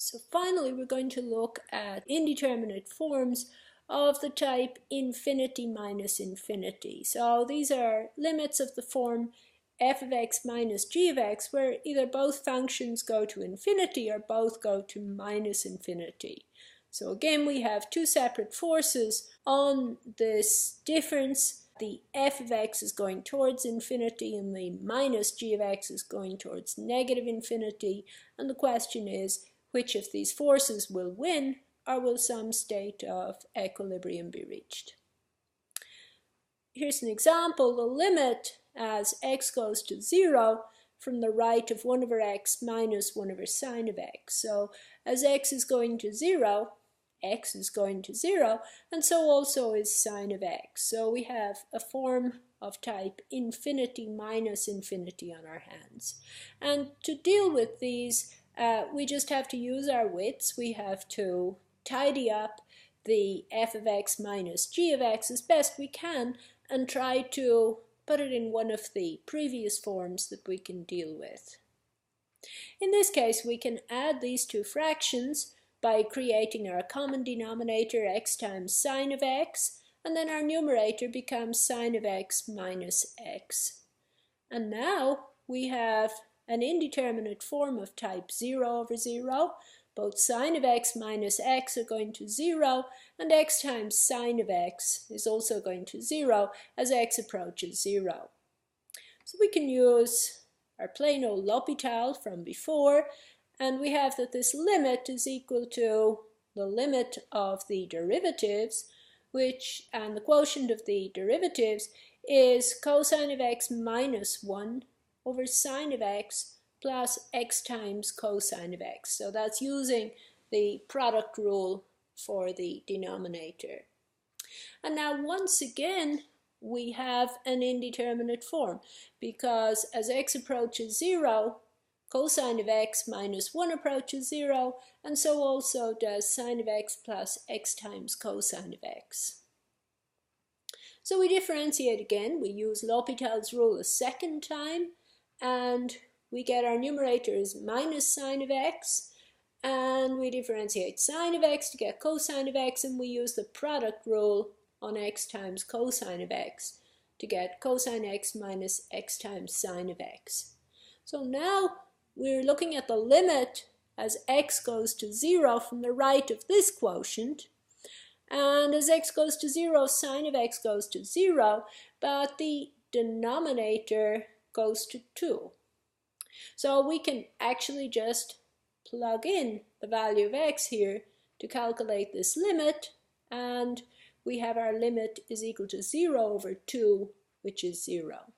So finally, we're going to look at indeterminate forms of the type infinity minus infinity. So these are limits of the form f of x minus g of x, where either both functions go to infinity or both go to minus infinity. So again, we have two separate forces on this difference. The f of x is going towards infinity and the minus g of x is going towards negative infinity. And the question is, which of these forces will win, or will some state of equilibrium be reached? Here's an example. The limit as x goes to 0 from the right of 1 over x minus 1 over sine of x. So as x is going to 0, x is going to 0, and so also is sine of x. So we have a form of type infinity minus infinity on our hands. And to deal with these, we just have to use our wits. We have to tidy up the f of x minus g of x as best we can and try to put it in one of the previous forms that we can deal with. In this case, we can add these two fractions by creating our common denominator, x times sine of x, and then our numerator becomes sine of x minus x. And now we have an indeterminate form of type 0 over 0. Both sine of x minus x are going to 0, and x times sine of x is also going to 0 as x approaches 0. So we can use our plain old L'Hopital from before, and we have that this limit is equal to the limit of the derivatives, and the quotient of the derivatives is cosine of x minus 1 over sine of x plus x times cosine of x. So that's using the product rule for the denominator. And now once again, we have an indeterminate form, because as x approaches 0, cosine of x minus 1 approaches 0, and so also does sine of x plus x times cosine of x. So we differentiate again. We use L'Hopital's rule a second time, and we get our numerator is minus sine of x, and we differentiate sine of x to get cosine of x, and we use the product rule on x times cosine of x to get cosine x minus x times sine of x. So now we're looking at the limit as x goes to 0 from the right of this quotient, and as x goes to 0, sine of x goes to 0, but the denominator goes to 2. So we can actually just plug in the value of x here to calculate this limit, and we have our limit is equal to 0 over 2, which is 0.